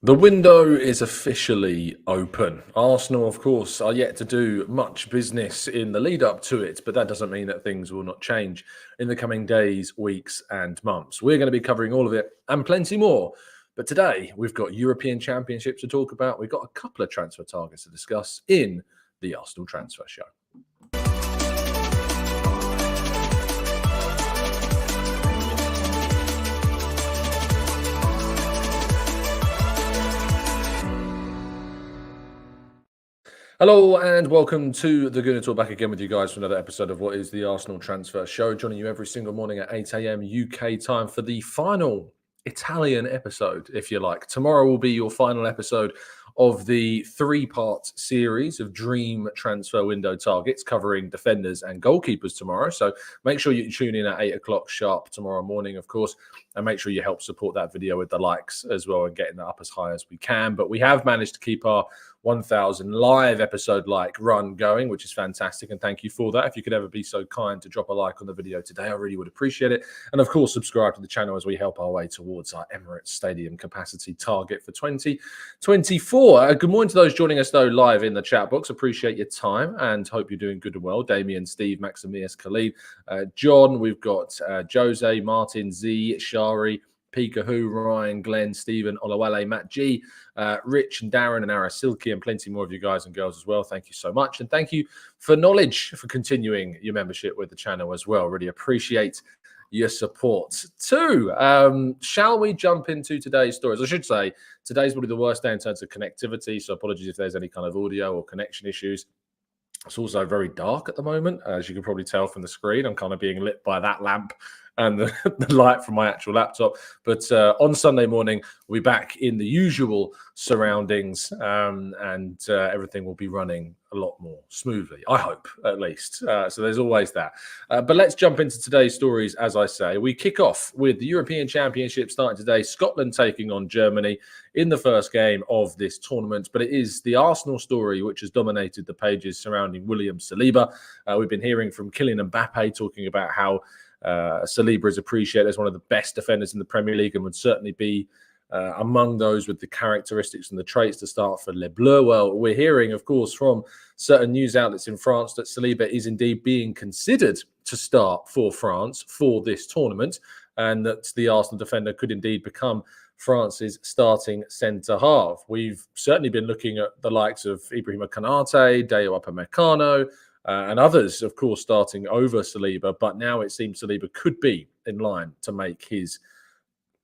The window is officially open. Arsenal, of course, are yet to do much business in the lead up to it, but that doesn't mean that things will not change in the coming days, weeks, and months. We're going to be covering all of it and plenty more. But today, we've got European Championships to talk about. We've got a couple of transfer targets to discuss in the Arsenal Transfer Show. Hello and welcome to the Gooner Talk, back again with you guys for another episode of what is the Arsenal Transfer Show. Joining you every single morning at 8 a.m. UK time for the final Italian episode, if you like. Tomorrow will be your final episode of the three-part series of Dream Transfer Window targets covering defenders and goalkeepers tomorrow. So make sure you tune in at 8 o'clock sharp tomorrow morning, of course, and make sure you help support that video with the likes as well and getting that up as high as we can. But we have managed to keep our 1,000 live episode like run going, which is fantastic, and thank you for that. If you could ever be so kind to drop a like on the video today, I really would appreciate it. And of course, subscribe to the channel as we help our way towards our Emirates Stadium capacity target for 2024. Good morning to those joining us though live in the chat box. Appreciate your time and hope you're doing good and well. Damien, Steve, Maximius, Khalid, John, we've got Jose, Martin, Z, Shari, Pika Who, Ryan, Glenn, Stephen, Olawale, Matt G, Rich and Darren and Arasilki, and plenty more of you guys and girls as well. Thank you so much. And thank you for Knowledge for continuing your membership with the channel as well. Really appreciate your support too. Shall we jump into today's stories? I should say today's probably the worst day in terms of connectivity, so apologies if there's any kind of audio or connection issues. It's also very dark at the moment, as you can probably tell from the screen. I'm kind of being lit by that lamp and the light from my actual laptop. But on Sunday morning, we'll be back in the usual surroundings and everything will be running a lot more smoothly, I hope, at least. So there's always that. But let's jump into today's stories, as I say. We kick off with the European Championship starting today. Scotland taking on Germany in the first game of this tournament. But it is the Arsenal story which has dominated the pages surrounding William Saliba. We've been hearing from Kylian Mbappe talking about how Saliba is appreciated as one of the best defenders in the Premier League and would certainly be among those with the characteristics and the traits to start for Les Bleus. Well, we're hearing, of course, from certain news outlets in France that Saliba is indeed being considered to start for France for this tournament and that the Arsenal defender could indeed become France's starting centre-half. We've certainly been looking at the likes of Ibrahima Konate, Doue Upamecano, and others, of course, starting over Saliba. But now it seems Saliba could be in line to make his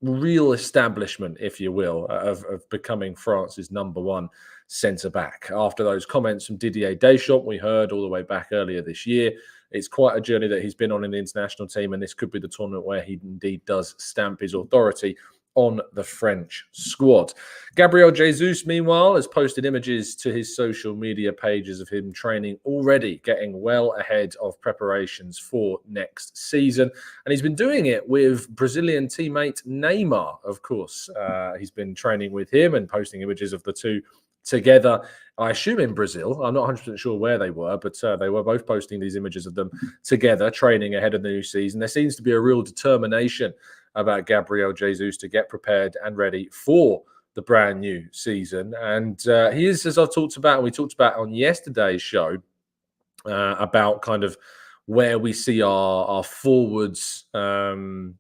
real establishment, if you will, of becoming France's number one centre-back. After those comments from Didier Deschamps, we heard all the way back earlier this year, it's quite a journey that he's been on in the international team, and this could be the tournament where he indeed does stamp his authority on the French squad. Gabriel Jesus, meanwhile, has posted images to his social media pages of him training already, getting well ahead of preparations for next season. And he's been doing it with Brazilian teammate Neymar, of course. He's been training with him and posting images of the two together, I assume in Brazil. I'm not 100% sure where they were, but they were both posting these images of them together, training ahead of the new season. There seems to be a real determination about Gabriel Jesus to get prepared and ready for the brand new season. And he is, as I've talked about, and we talked about on yesterday's show, about kind of where we see our forwards being,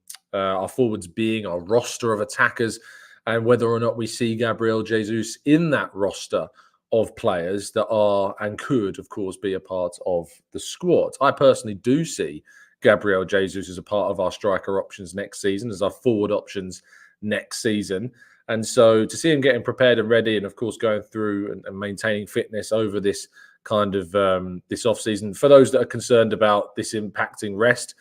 our roster of attackers, and whether or not we see Gabriel Jesus in that roster of players that are and could, of course, be a part of the squad. I personally do see Gabriel Jesus as a part of our striker options next season, as our forward options next season. And so to see him getting prepared and ready and, of course, going through and maintaining fitness over this kind of this off-season, for those that are concerned about this impacting rest,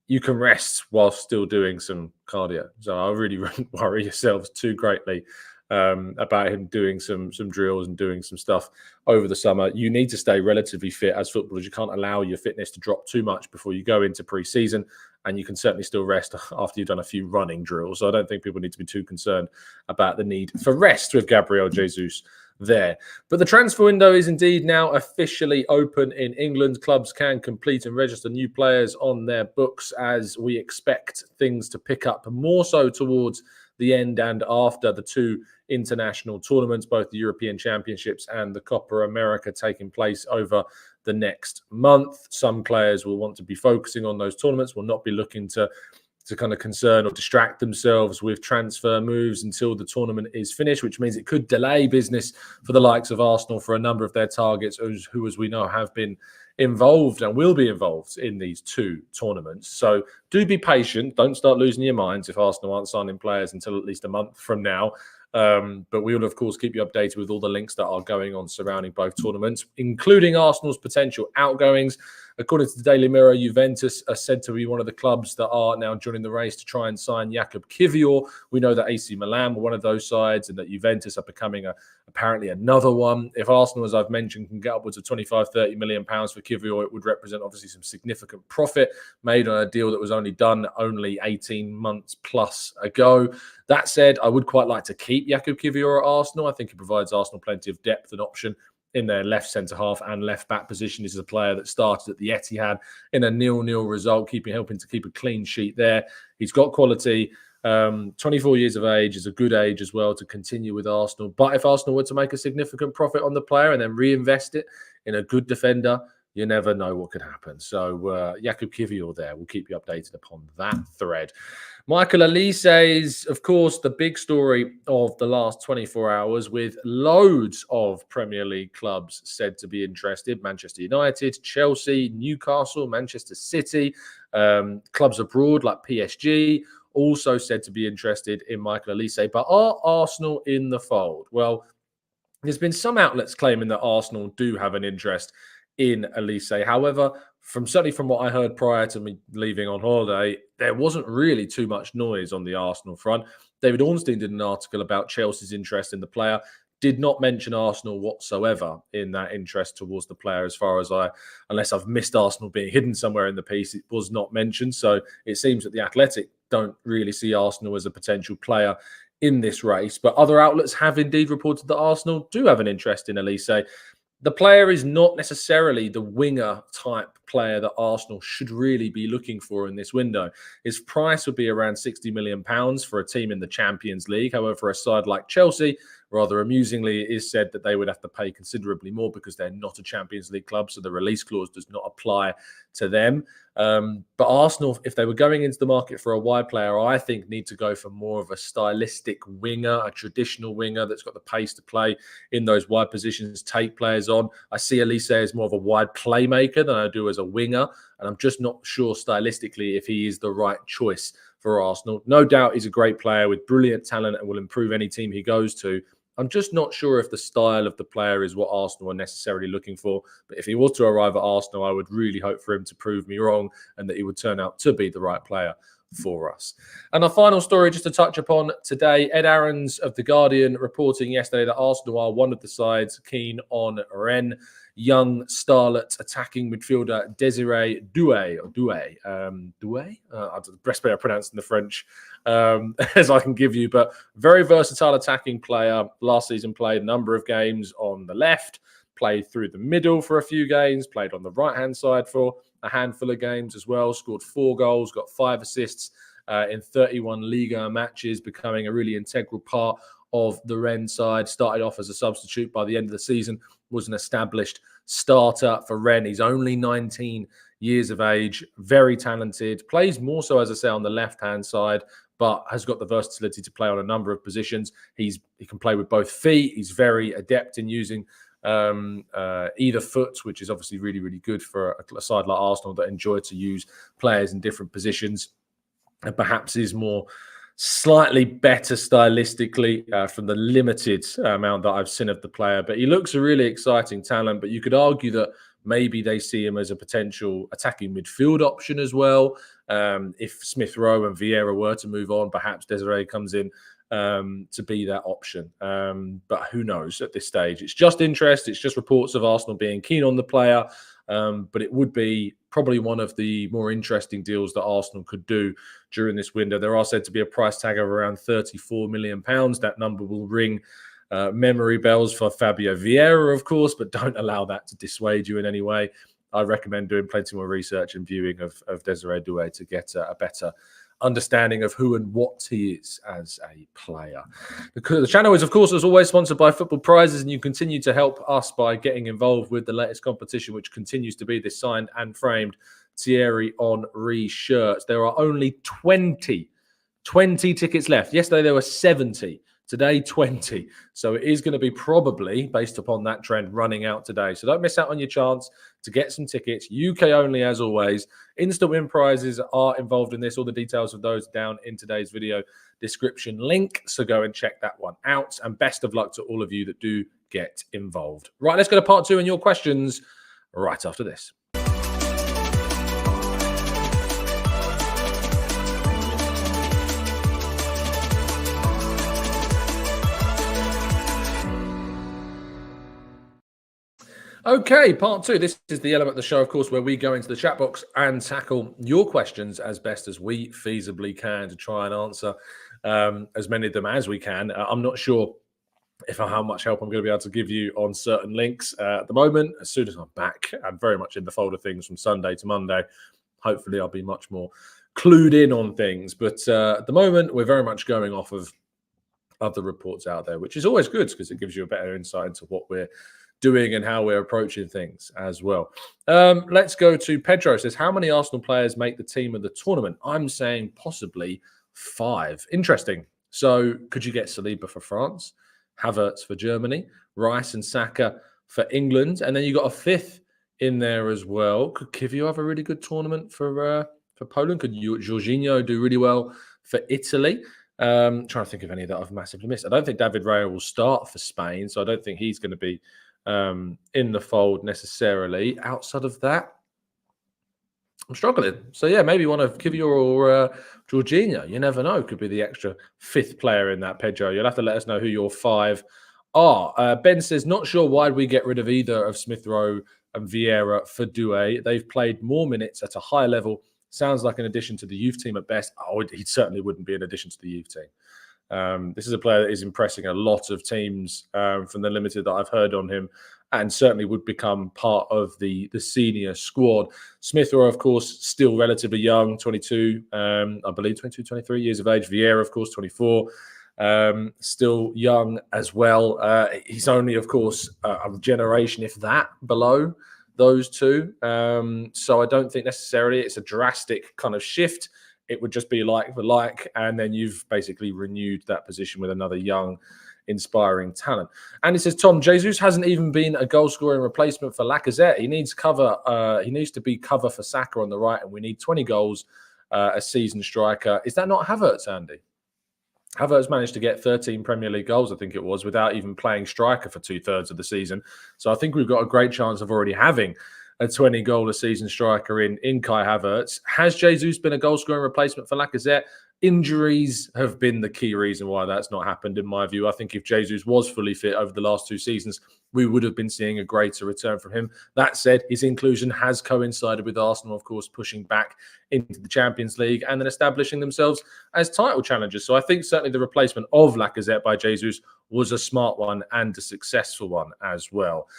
you can rest while still doing some cardio. So I really wouldn't worry yourselves too greatly about him doing some drills and doing some stuff over the summer. You need to stay relatively fit as footballers. You can't allow your fitness to drop too much before you go into pre-season, and you can certainly still rest after you've done a few running drills. So I don't think people need to be too concerned about the need for rest with Gabriel Jesus there. But the transfer window is indeed now officially open in England. Clubs can complete and register new players on their books as we expect things to pick up more so towards the end and after the two international tournaments, both the European Championships and the Copa America taking place over the next month. Some players will want to be focusing on those tournaments, will not be looking to kind of concern or distract themselves with transfer moves until the tournament is finished, which means it could delay business for the likes of Arsenal for a number of their targets, who, as we know, have been involved and will be involved in these two tournaments. So do be patient. Don't start losing your minds if Arsenal aren't signing players until at least a month from now. But we will, of course, keep you updated with all the links that are going on surrounding both tournaments, including Arsenal's potential outgoings. According to the Daily Mirror, Juventus are said to be one of the clubs that are now joining the race to try and sign Jakub Kiwior. We know that AC Milan were one of those sides and that Juventus are becoming apparently another one. If Arsenal, as I've mentioned, can get upwards of 25-30 million pounds for Kiwior, it would represent obviously some significant profit made on a deal that was only done 18 months plus ago. That said, I would quite like to keep Jakub Kiwior at Arsenal. I think he provides Arsenal plenty of depth and option in their left centre-half and left-back position. This is a player that started at the Etihad in a 0-0 result, helping to keep a clean sheet there. He's got quality. 24 years of age is a good age as well to continue with Arsenal. But if Arsenal were to make a significant profit on the player and then reinvest it in a good defender, you never know what could happen. So Jakub Kiwior there. We'll keep you updated upon that thread. Michael Olise is, of course, the big story of the last 24 hours, with loads of Premier League clubs said to be interested. Manchester United, Chelsea, Newcastle, Manchester City, clubs abroad like PSG, also said to be interested in Michael Olise. But are Arsenal in the fold? Well, there's been some outlets claiming that Arsenal do have an interest in Olise. However, certainly from what I heard prior to me leaving on holiday, there wasn't really too much noise on the Arsenal front. David Ornstein did an article about Chelsea's interest in the player, did not mention Arsenal whatsoever in that interest towards the player, unless I've missed Arsenal being hidden somewhere in the piece, it was not mentioned. So it seems that the Athletic don't really see Arsenal as a potential player in this race. But other outlets have indeed reported that Arsenal do have an interest in Olise. The player is not necessarily the winger type player that Arsenal should really be looking for in this window. His price would be around £60 million for a team in the Champions League. However, for a side like Chelsea, rather amusingly, it is said that they would have to pay considerably more because they're not a Champions League club, so the release clause does not apply to them. But Arsenal, if they were going into the market for a wide player, I think need to go for more of a stylistic winger, a traditional winger that's got the pace to play in those wide positions, take players on. I see Olise as more of a wide playmaker than I do as a winger, and I'm just not sure stylistically if he is the right choice for Arsenal. No doubt he's a great player with brilliant talent and will improve any team he goes to. I'm just not sure if the style of the player is what Arsenal are necessarily looking for. But if he was to arrive at Arsenal, I would really hope for him to prove me wrong and that he would turn out to be the right player for us. And our final story just to touch upon today, Ed Aarons of The Guardian reporting yesterday that Arsenal are one of the sides keen on Rennes young starlet attacking midfielder Desiree Doue, Doue? The best way I pronounce in the French as I can give you, but very versatile attacking player. Last season played a number of games on the left, played through the middle for a few games, played on the right-hand side for a handful of games as well, scored 4 goals, got 5 assists in 31 Liga matches, becoming a really integral part of the Rennes side. Started off as a substitute. By the end of the season, was an established starter for Rennes. He's only 19 years of age, very talented, plays more so, as I say, on the left-hand side, but has got the versatility to play on a number of positions. He can play with both feet. He's very adept in using either foot, which is obviously really, really good for a side like Arsenal that enjoy to use players in different positions, and perhaps is more slightly better stylistically from the limited amount that I've seen of the player. But he looks a really exciting talent, but you could argue that maybe they see him as a potential attacking midfield option as well. If Smith Rowe and Vieira were to move on, perhaps Desiree comes in to be that option. But who knows at this stage? It's just interest. It's just reports of Arsenal being keen on the player. But it would be probably one of the more interesting deals that Arsenal could do during this window. There are said to be a price tag of around £34 million. That number will ring memory bells for Fabio Vieira, of course, but don't allow that to dissuade you in any way. I recommend doing plenty more research and viewing of Desiree Doue to get a better understanding of who and what he is as a player. The channel is, of course, as always, sponsored by Football Prizes, and you continue to help us by getting involved with the latest competition, which continues to be this signed and framed Thierry Henry shirts. There are only 20 tickets left. Yesterday there were 70. Today, 20. So it is going to be probably, based upon that trend, running out today. So don't miss out on your chance to get some tickets. UK only, as always. Instant win prizes are involved in this. All the details of those down in today's video description link. So go and check that one out. And best of luck to all of you that do get involved. Right, let's go to part 2 and your questions right after this. Okay, part 2. This is the element of the show, of course, where we go into the chat box and tackle your questions as best as we feasibly can to try and answer as many of them as we can. I'm not sure how much help I'm going to be able to give you on certain links at the moment. As soon as I'm back, I'm very much in the fold of things from Sunday to Monday. Hopefully, I'll be much more clued in on things. But at the moment, we're very much going off of other reports out there, which is always good because it gives you a better insight into what we're doing and how we're approaching things as well. Let's go to Pedro. Says, how many Arsenal players make the team of the tournament? I'm saying possibly 5. Interesting. So could you get Saliba for France, Havertz for Germany, Rice and Saka for England, and then you got a 5th in there as well? Could Kiwior have a really good tournament for Poland? Could Jorginho do really well for Italy? Trying to think of any that I've massively missed. I don't think David Raya will start for Spain, so I don't think he's going to be in the fold necessarily. Outside of that, I'm struggling. So yeah, maybe one of Kiwior or Jorginho. You never know. Could be the extra 5th player in that, Pedro. You'll have to let us know who your 5 are. Ben says, not sure why we get rid of either of Smith Rowe and Vieira for Doue. They've played more minutes at a high level. Sounds like an addition to the youth team at best. Oh, he certainly wouldn't be an addition to the youth team. This is a player that is impressing a lot of teams from the limited that I've heard on him, and certainly would become part of the senior squad. Smith Rowe, of course, still relatively young, 22, I believe 22, 23 years of age. Vieira, of course, 24, still young as well. He's only, of course, a generation, if that, below those two. So I don't think necessarily it's a drastic kind of shift. It would just be like for like, and then you've basically renewed that position with another young, inspiring talent. And it says, Tom, Jesus hasn't even been a goal-scoring replacement for Lacazette. He needs cover. He needs to be cover for Saka on the right, and we need 20 goals a season striker. Is that not Havertz, Andy? Havertz managed to get 13 Premier League goals, I think it was, without even playing striker for 2/3 of the season. So I think we've got a great chance of already having a 20-goal-a-season striker in Kai Havertz. Has Jesus been a goal-scoring replacement for Lacazette? Injuries have been the key reason why that's not happened, in my view. I think if Jesus was fully fit over the last 2 seasons, we would have been seeing a greater return from him. That said, his inclusion has coincided with Arsenal, of course, pushing back into the Champions League and then establishing themselves as title challengers. So I think certainly the replacement of Lacazette by Jesus was a smart one and a successful one as well.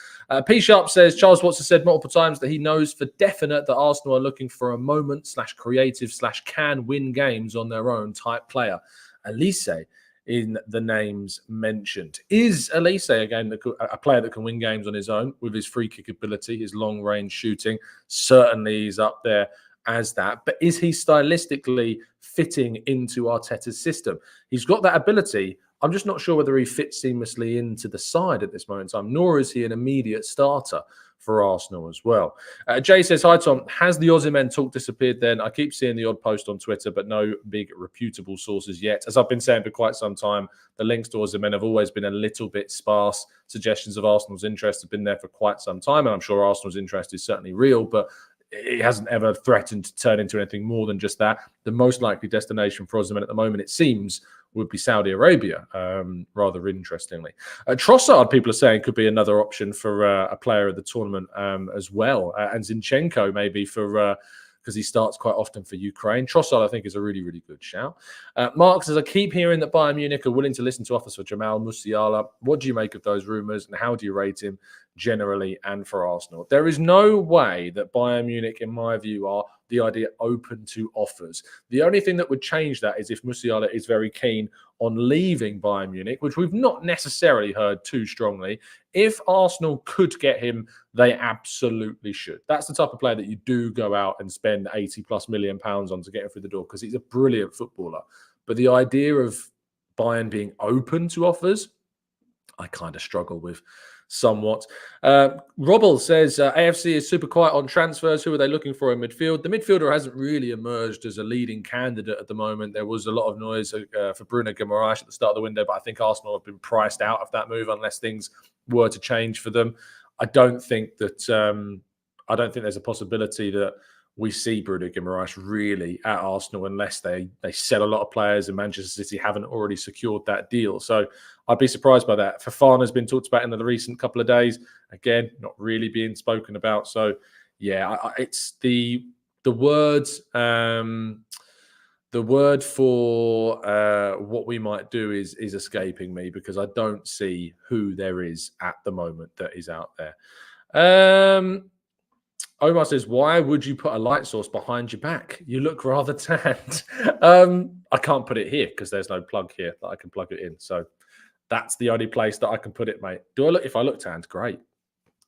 P Sharp says, Charles Watson said multiple times that he knows for definite that Arsenal are looking for a moment/creative/can win games on their own type player. Olise in the names mentioned. Is Olise, again, a player that can win games on his own with his free kick ability, his long-range shooting? Certainly he's up there as that. But is he stylistically fitting into Arteta's system? He's got that ability. I'm just not sure whether he fits seamlessly into the side at this moment in time, nor is he an immediate starter for Arsenal as well. Jay says, hi, Tom. Has the Osimhen talk disappeared then? I keep seeing the odd post on Twitter, but no big reputable sources yet. As I've been saying for quite some time, the links to Osimhen have always been a little bit sparse. Suggestions of Arsenal's interest have been there for quite some time, and I'm sure Arsenal's interest is certainly real, but it hasn't ever threatened to turn into anything more than just that. The most likely destination for Osimhen at the moment, it seems, would be Saudi Arabia, rather interestingly. Trossard, people are saying, could be another option for a player of the tournament as well. And Zinchenko, maybe, for because he starts quite often for Ukraine. Trossard, I think, is a really, really good shout. Mark says, I keep hearing that Bayern Munich are willing to listen to offers for Jamal Musiala. What do you make of those rumours, and how do you rate him generally and for Arsenal? There is no way that Bayern Munich, in my view, are the idea open to offers. The only thing that would change that is if Musiala is very keen on leaving Bayern Munich, which we've not necessarily heard too strongly. If Arsenal could get him, they absolutely should. That's the type of player that you do go out and spend 80 plus million pounds on to get him through the door, because he's a brilliant footballer. But the idea of Bayern being open to offers, I kind of struggle with somewhat. Robble says AFC is super quiet on transfers. Who are they looking for in midfield? The midfielder hasn't really emerged as a leading candidate at the moment. There was a lot of noise for Bruno Guimaraes at the start of the window, but I think Arsenal have been priced out of that move unless things were to change for them. I don't think there's a possibility that we see Bruno Guimaraes really at Arsenal unless they sell a lot of players and Manchester City haven't already secured that deal. So I'd be surprised by that. Fofana has been talked about in the recent couple of days. Again, not really being spoken about. So yeah, it's the words. The word for what we might do is escaping me, because I don't see who there is at the moment that is out there. Omar says, why would you put a light source behind your back? You look rather tanned. I can't put it here because there's no plug here that I can plug it in. So that's the only place that I can put it, mate. If I look tanned, great.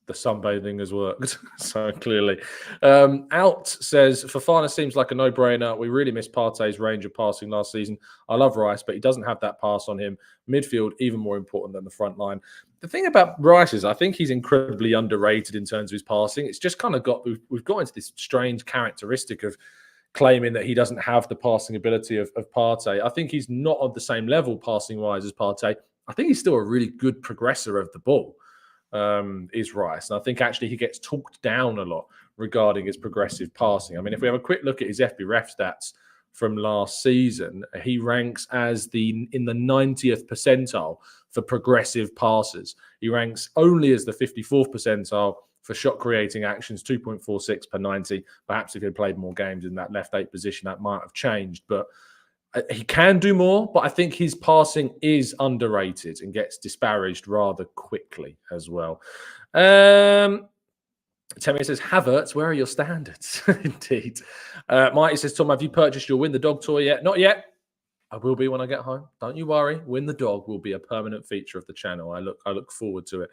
The sunbathing has worked, so clearly. Out says, Fofana seems like a no-brainer. We really missed Partey's range of passing last season. I love Rice, but he doesn't have that pass on him. Midfield, even more important than the front line. The thing about Rice is I think he's incredibly underrated in terms of his passing. It's just kind of we've got into this strange characteristic of claiming that he doesn't have the passing ability of Partey. I think he's not on the same level passing-wise as Partey. I think he's still a really good progressor of the ball. Is Rice. And I think actually he gets talked down a lot regarding his progressive passing. I mean, if we have a quick look at his FBref stats from last season, he ranks as in the 90th percentile for progressive passes. He ranks only as the 54th percentile for shot creating actions, 2.46 per 90. Perhaps if he had played more games in that left 8 position, that might have changed. But he can do more, but I think his passing is underrated and gets disparaged rather quickly as well. Temi says, Havertz, where are your standards? Indeed. Mighty says, Tom, have you purchased your Win the Dog toy yet? Not yet. I will be when I get home. Don't you worry. Win the Dog will be a permanent feature of the channel. I look forward to it.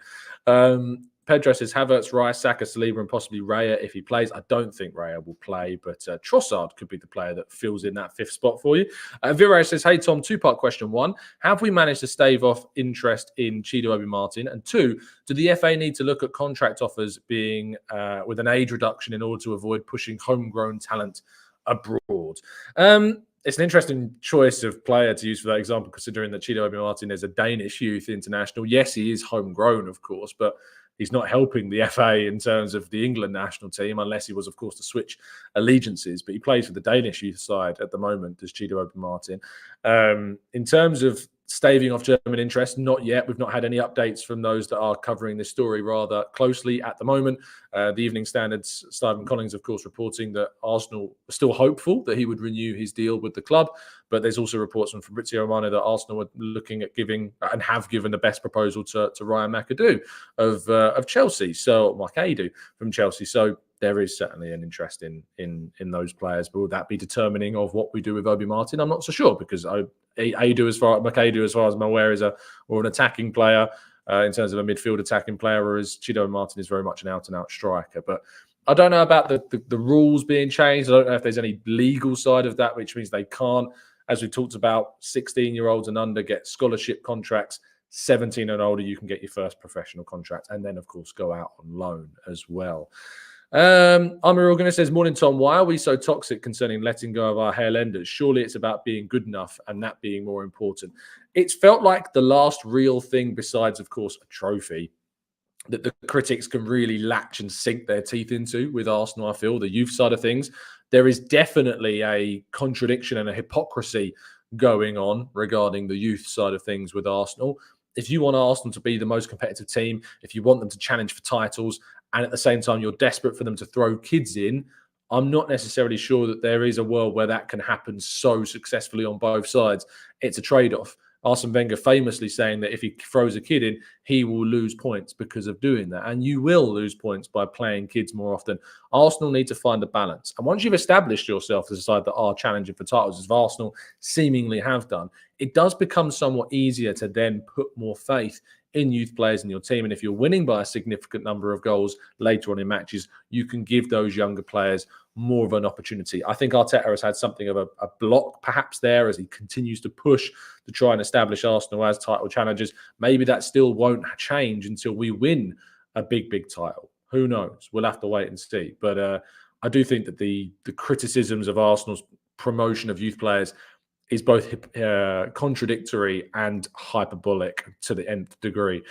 Pedro says Havertz, Rice, Saka, Saliba, and possibly Raya if he plays. I don't think Raya will play, but Trossard could be the player that fills in that 5th spot for you. Viro says, hey, Tom, 2-part question. 1, have we managed to stave off interest in Chido Obi Martin? And 2, do the FA need to look at contract offers being with an age reduction in order to avoid pushing homegrown talent abroad? It's an interesting choice of player to use for that example, considering that Chido Obi Martin is a Danish youth international. Yes, he is homegrown, of course, but he's not helping the FA in terms of the England national team, unless he was, of course, to switch allegiances. But he plays for the Danish youth side at the moment, as Chido Obi Martin. In terms of staving off German interest, not yet. We've not had any updates from those that are covering this story rather closely at the moment. The Evening Standard's Stephen Collins, of course, reporting that Arsenal are still hopeful that he would renew his deal with the club. But there's also reports from Fabrizio Romano that Arsenal are looking at giving and have given the best proposal to Ryan McAdoo of Chelsea. So McAdoo from Chelsea. So there is certainly an interest in those players. But will that be determining of what we do with Obi Martin? I'm not so sure, because McAdoo, as far as I'm aware, is more an attacking player in terms of a midfield attacking player, whereas Chido Martin is very much an out-and-out striker. But I don't know about the rules being changed. I don't know if there's any legal side of that, which means they can't, as we talked about, 16-year-olds and under get scholarship contracts. 17 and older, you can get your first professional contract, and then, of course, go out on loan as well. Amir Organist says, morning, Tom. Why are we so toxic concerning letting go of our hair lenders? Surely it's about being good enough and that being more important. It's felt like the last real thing, besides, of course, a trophy, that the critics can really latch and sink their teeth into with Arsenal, I feel, the youth side of things. There is definitely a contradiction and a hypocrisy going on regarding the youth side of things with Arsenal. If you want Arsenal to be the most competitive team, if you want them to challenge for titles, and at the same time you're desperate for them to throw kids in, I'm not necessarily sure that there is a world where that can happen so successfully on both sides. It's a trade-off. Arsene Wenger famously saying that if he throws a kid in, he will lose points because of doing that. And you will lose points by playing kids more often. Arsenal need to find a balance. And once you've established yourself as a side that are challenging for titles, as Arsenal seemingly have done, it does become somewhat easier to then put more faith in youth players in your team. And if you're winning by a significant number of goals later on in matches, you can give those younger players more of an opportunity. I think Arteta has had something of a block perhaps there as he continues to push to try and establish Arsenal as title challengers. Maybe that still won't change until we win a big title. Who knows? We'll have to wait and see. But I do think that the criticisms of Arsenal's promotion of youth players is both contradictory and hyperbolic to the nth degree.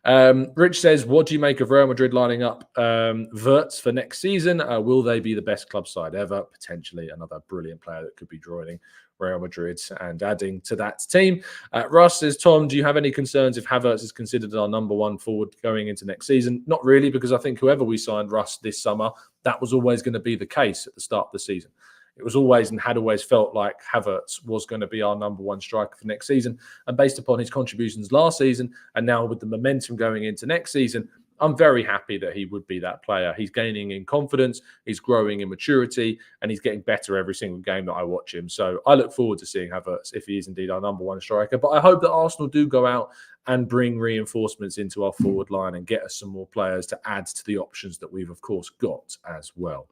Rich says, what do you make of Real Madrid lining up Wirtz for next season? Will they be the best club side ever? Potentially another brilliant player that could be joining Real Madrid and adding to that team. Russ says, Tom, do you have any concerns if Havertz is considered our number one forward going into next season? Not really, because I think whoever we signed, Russ, this summer, that was always going to be the case at the start of the season. It was always and had always felt like Havertz was going to be our number one striker for next season. And based upon his contributions last season, and now with the momentum going into next season, I'm very happy that he would be that player. He's gaining in confidence, he's growing in maturity, and he's getting better every single game that I watch him. So I look forward to seeing Havertz if he is indeed our number one striker. But I hope that Arsenal do go out and bring reinforcements into our forward line and get us some more players to add to the options that we've, of course, got as well.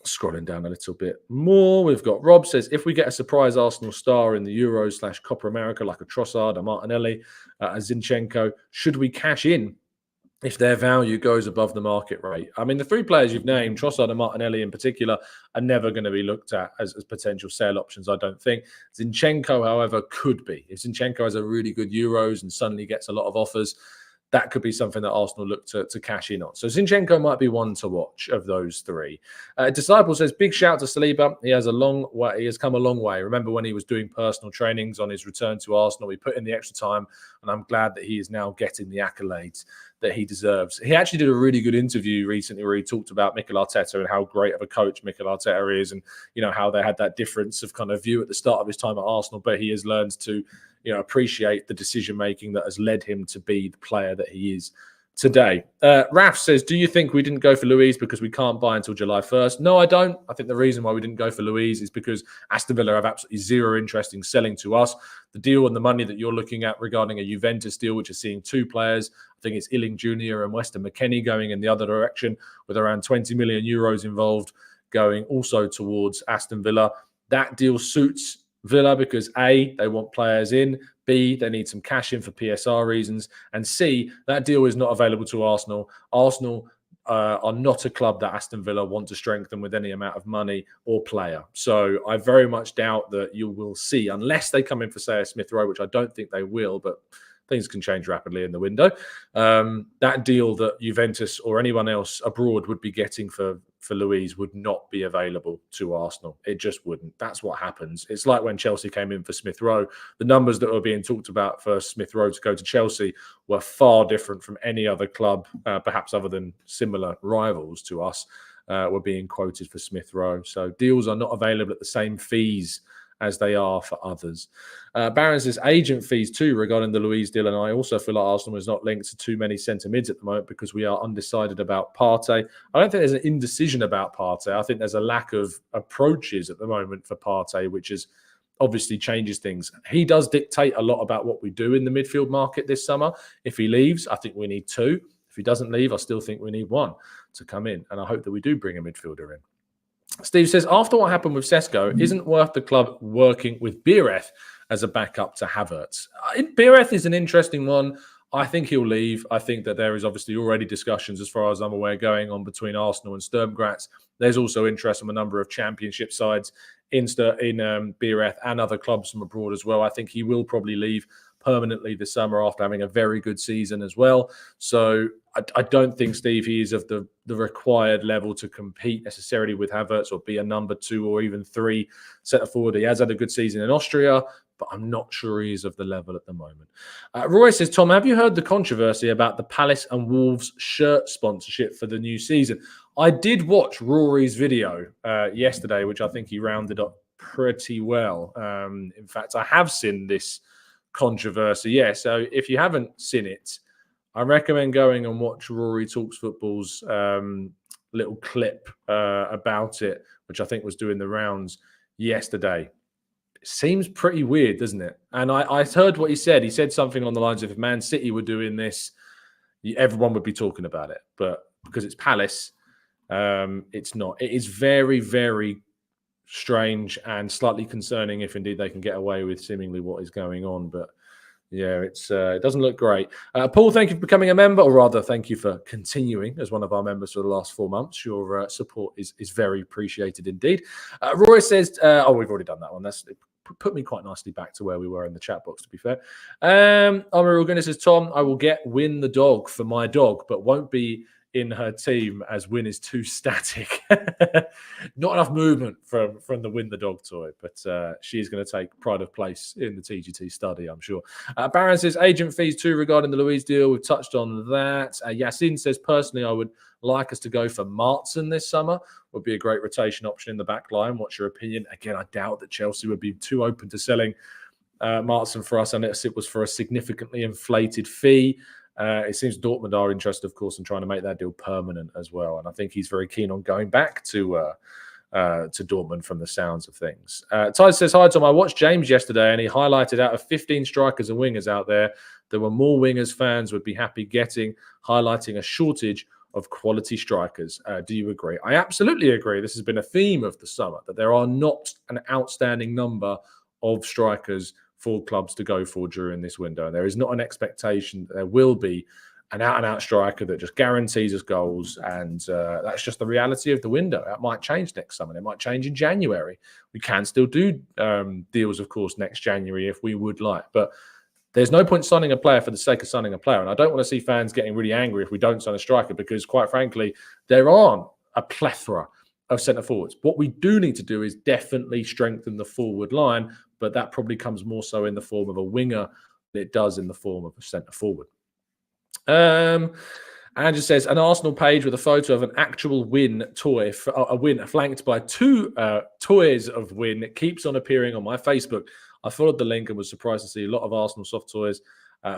Scrolling down a little bit more, we've got Rob says, if we get a surprise Arsenal star in the Euros / Copa America like a Trossard, a Martinelli, a Zinchenko, should we cash in if their value goes above the market rate? I mean, the three players you've named, Trossard and Martinelli in particular, are never going to be looked at as potential sale options, I don't think. Zinchenko, however, could be. If Zinchenko has a really good Euros and suddenly gets a lot of offers, that could be something that Arsenal look to cash in on. So Zinchenko might be one to watch of those three. Disciple says, big shout to Saliba. He has come a long way. Remember when he was doing personal trainings on his return to Arsenal, he put in the extra time, and I'm glad that he is now getting the accolades that he deserves. He actually did a really good interview recently where he talked about Mikel Arteta and how great of a coach Mikel Arteta is, and how they had that difference of kind of view at the start of his time at Arsenal, but he has learned to appreciate the decision making that has led him to be the player that he is today. Raf says, do you think we didn't go for Luiz because we can't buy until July 1st? No, I don't. I think the reason why we didn't go for Luiz is because Aston Villa have absolutely zero interest in selling to us. The deal and the money that you're looking at regarding a Juventus deal, which is seeing two players, I think it's Illing Jr. and Weston McKennie going in the other direction with around 20 million euros involved going also towards Aston Villa. That deal suits Villa because A, they want players in, B, they need some cash in for PSR reasons, and C, that deal is not available to Arsenal. Arsenal are not a club that Aston Villa want to strengthen with any amount of money or player. So I very much doubt that you will see, unless they come in for, say, a Smith Rowe, which I don't think they will, but things can change rapidly in the window. That deal that Juventus or anyone else abroad would be getting for Luiz would not be available to Arsenal. It just wouldn't. That's what happens. It's like when Chelsea came in for Smith Rowe. The numbers that were being talked about for Smith Rowe to go to Chelsea were far different from any other club, perhaps other than similar rivals to us, were being quoted for Smith Rowe. So deals are not available at the same fees as they are for others. Baron says agent fees too regarding the Luiz deal, and I also feel like Arsenal is not linked to too many centre mids at the moment because we are undecided about Partey. I don't think there's an indecision about Partey. I think there's a lack of approaches at the moment for Partey, which is obviously changes things. He does dictate a lot about what we do in the midfield market this summer. If he leaves, I think we need two. If he doesn't leave, I still think we need one to come in, and I hope that we do bring a midfielder in. Steve says, after what happened with Sesko, isn't worth the club working with Bireth as a backup to Havertz? Bireth is an interesting one. I think he'll leave. I think that there is obviously already discussions, as far as I'm aware, going on between Arsenal and Sturm Graz. There's also interest from a number of championship sides in Bireth and other clubs from abroad as well. I think he will probably leave permanently this summer after having a very good season as well. So I don't think, Steve, he is of the required level to compete necessarily with Havertz or be a number 2 or even 3 centre forward. He has had a good season in Austria, but I'm not sure he is of the level at the moment. Roy says, Tom, have you heard the controversy about the Palace and Wolves shirt sponsorship for the new season? I did watch Rory's video yesterday, which I think he rounded up pretty well. In fact, I have seen this controversy. Yeah, so if you haven't seen it, I recommend going and watch Rory Talks Football's little clip about it, which I think was doing the rounds yesterday. It seems pretty weird, doesn't it? And I heard what he said. He said something on the lines of, if Man City were doing this, everyone would be talking about it. But because it's Palace, it's not. It is very, very strange and slightly concerning if indeed they can get away with seemingly what is going on. But yeah, it doesn't look great. Paul, thank you for becoming a member, or rather, thank you for continuing as one of our members for the last 4 months. Your support is very appreciated indeed. Roy says, we've already done that one. It put me quite nicely back to where we were in the chat box, to be fair. Amaral Goodness says, Tom, I will get Win the dog for my dog, but won't be in her team as Win is too static. Not enough movement from the Win the dog toy, but she is going to take pride of place in the TGT study, I'm sure. Baron says agent fees too regarding the Louise deal. We've touched on that. Yasin says, personally, I would like us to go for Martson this summer. Would be a great rotation option in the back line. What's your opinion? Again, I doubt that Chelsea would be too open to selling Martson for us, unless it was for a significantly inflated fee. It seems Dortmund are interested, of course, in trying to make that deal permanent as well. And I think he's very keen on going back to Dortmund from the sounds of things. Ty says, hi, Tom. I watched James yesterday and he highlighted out of 15 strikers and wingers out there were more wingers fans would be happy getting, highlighting a shortage of quality strikers. Do you agree? I absolutely agree. This has been a theme of the summer, that there are not an outstanding number of strikers for clubs to go for during this window. And there is not an expectation that there will be an out-and-out striker that just guarantees us goals. And that's just the reality of the window. That might change next summer. It might change in January. We can still do deals, of course, next January if we would like. But there's no point signing a player for the sake of signing a player. And I don't want to see fans getting really angry if we don't sign a striker, because quite frankly, there aren't a plethora of centre forwards. What we do need to do is definitely strengthen the forward line, but that probably comes more so in the form of a winger than it does in the form of a centre forward. Andrew says, an Arsenal page with a photo of an actual Win toy, a Win flanked by two toys of Win. It keeps on appearing on my Facebook. I followed the link and was surprised to see a lot of Arsenal soft toys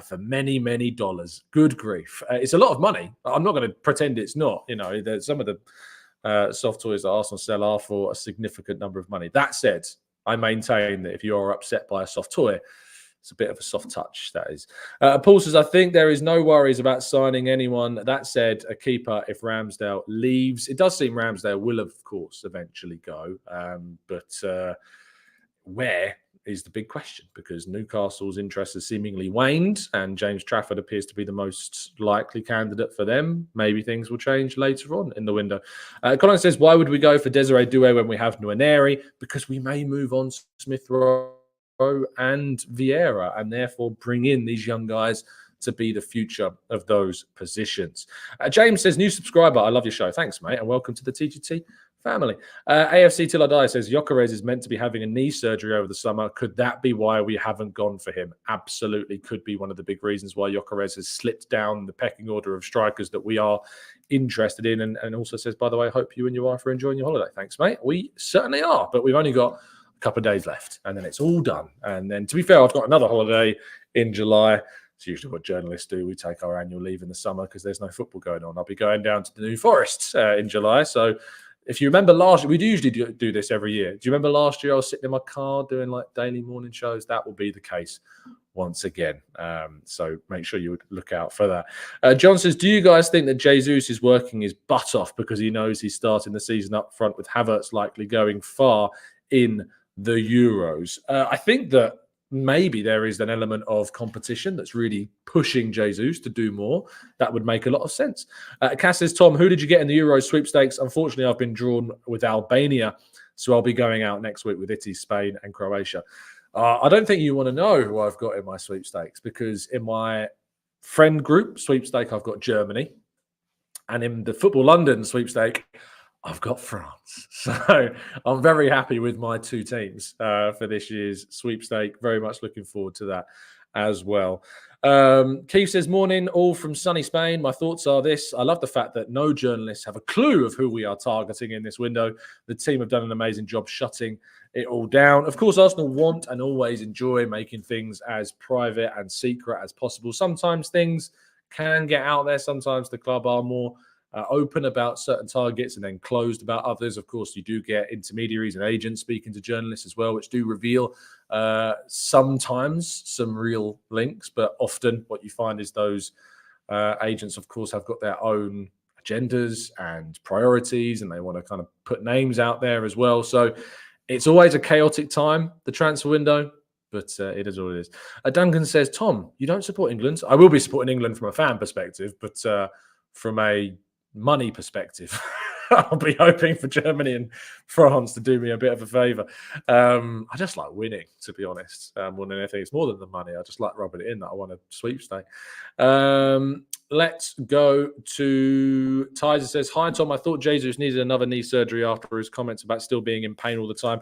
for many, many dollars. Good grief. It's a lot of money. I'm not going to pretend it's not. You know, there's some of the soft toys that Arsenal sell are for a significant number of money. That said, I maintain that if you are upset by a soft toy, it's a bit of a soft touch, that is. Paul says, I think there is no worries about signing anyone. That said, a keeper if Ramsdale leaves. It does seem Ramsdale will, of course, eventually go. But where is the big question, because Newcastle's interest has seemingly waned and James Trafford appears to be the most likely candidate for them. Maybe things will change later on in the window. Colin says, why would we go for Desiree Doue when we have Nwaneri? Because we may move on Smith Rowe and Vieira and therefore bring in these young guys to be the future of those positions. James says, new subscriber, I love your show. Thanks, mate, and welcome to the TGT family. AFC Till I Die says, Gyökeres is meant to be having a knee surgery over the summer. Could that be why we haven't gone for him? Absolutely could be one of the big reasons why Gyökeres has slipped down the pecking order of strikers that we are interested in. And also says, by the way, I hope you and your wife are enjoying your holiday. Thanks, mate. We certainly are, but we've only got a couple of days left and then it's all done. And then, to be fair, I've got another holiday in July. It's usually what journalists do. We take our annual leave in the summer because there's no football going on. I'll be going down to the New Forest in July. So if you remember last year, we do usually do this every year. Do you remember last year I was sitting in my car doing like daily morning shows? That will be the case once again. So make sure you would look out for that. John says, do you guys think that Jesus is working his butt off because he knows he's starting the season up front with Havertz likely going far in the Euros? I think that maybe there is an element of competition that's really pushing Jesus to do more. That would make a lot of sense. Cass says, Tom, who did you get in the Euro sweepstakes? Unfortunately, I've been drawn with Albania, so I'll be going out next week with Italy, Spain, and Croatia. I don't think you want to know who I've got in my sweepstakes, because in my friend group sweepstake, I've got Germany. And in the Football London sweepstake, I've got France. So I'm very happy with my two teams for this year's sweepstake. Very much looking forward to that as well. Keith says, morning, all from sunny Spain. My thoughts are this. I love the fact that no journalists have a clue of who we are targeting in this window. The team have done an amazing job shutting it all down. Of course, Arsenal want and always enjoy making things as private and secret as possible. Sometimes things can get out there. Sometimes the club are more open about certain targets and then closed about others. Of course, you do get intermediaries and agents speaking to journalists as well, which do reveal sometimes some real links, but often what you find is those agents, of course, have got their own agendas and priorities, and they want to kind of put names out there as well. So it's always a chaotic time, the transfer window, but it is what it is. Duncan says, Tom, you don't support England. I will be supporting England from a fan perspective, but from a money perspective, I'll be hoping for Germany and France to do me a bit of a favour. I just like winning, to be honest, more than anything. It's more than the money. I just like rubbing it in that I want a sweepstake. Let's go to Tizer says, hi, Tom. I thought Jesus needed another knee surgery after his comments about still being in pain all the time.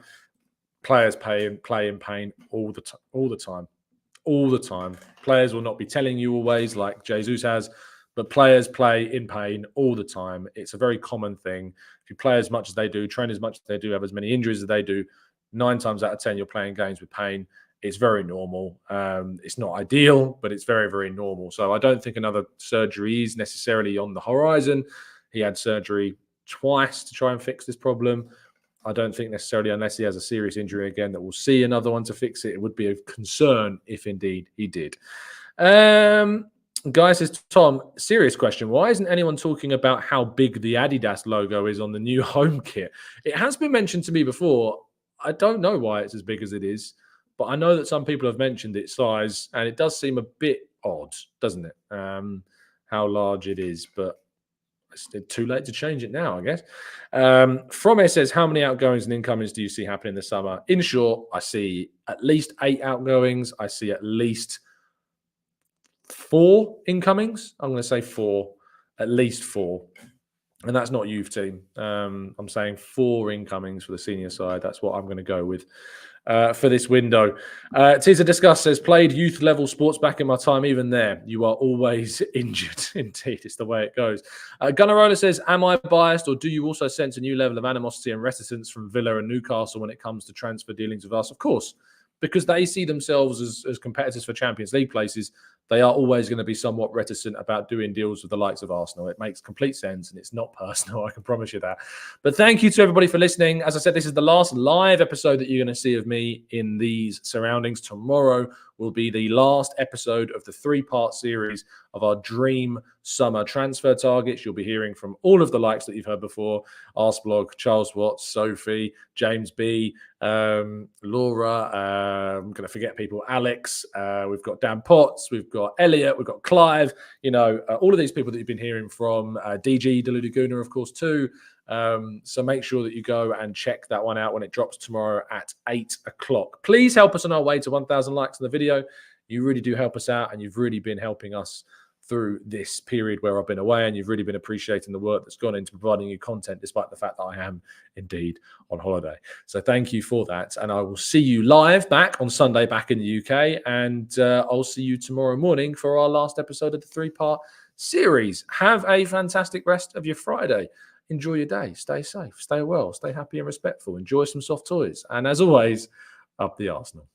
Players play in pain all the time. Players will not be telling you always, like Jesus has, but players play in pain all the time. It's a very common thing. If you play as much as they do, train as much as they do, have as many injuries as they do, 9 times out of 10, you're playing games with pain. It's very normal. It's not ideal, but it's very, very normal. So I don't think another surgery is necessarily on the horizon. He had surgery twice to try and fix this problem. I don't think necessarily, unless he has a serious injury again, that we'll see another one to fix it. It would be a concern if indeed he did. Guy says, Tom, serious question. Why isn't anyone talking about how big the Adidas logo is on the new home kit? It has been mentioned to me before. I don't know why it's as big as it is, but I know that some people have mentioned its size, and it does seem a bit odd, doesn't it? How large it is, but it's too late to change it now, I guess. From it says, how many outgoings and incomings do you see happening this summer? In short, I see at least 8 outgoings. I see at least 4 incomings. I'm going to say 4, at least 4. And that's not youth team. I'm saying 4 incomings for the senior side. That's what I'm going to go with for this window. Tisa Discuss says, played youth level sports back in my time. Even there, you are always injured. Indeed, it's the way it goes. Gunnarola says, am I biased, or do you also sense a new level of animosity and reticence from Villa and Newcastle when it comes to transfer dealings with us? Of course, because they see themselves as competitors for Champions League places. They are always going to be somewhat reticent about doing deals with the likes of Arsenal. It makes complete sense, and it's not personal, I can promise you that. But thank you to everybody for listening. As I said, this is the last live episode that you're going to see of me in these surroundings. Tomorrow will be the last episode of the 3-part series of our dream summer transfer targets. You'll be hearing from all of the likes that you've heard before: Arsblog, Charles Watts, Sophie, James B, Laura, I'm going to forget people, Alex, we've got Dan Potts, we've got Elliot, we've got Clive, all of these people that you've been hearing from, DG, Doue, Gooner, of course, too. So make sure that you go and check that one out when it drops tomorrow at 8 o'clock. Please help us on our way to 1,000 likes on the video. You really do help us out, and you've really been helping us through this period where I've been away, and you've really been appreciating the work that's gone into providing you content, despite the fact that I am indeed on holiday. So thank you for that, and I will see you live back on Sunday back in the UK, and I'll see you tomorrow morning for our last episode of the 3-part series. Have a fantastic rest of your Friday. Enjoy your day. Stay safe. Stay well. Stay happy and respectful. Enjoy some soft toys. And as always, up the Arsenal.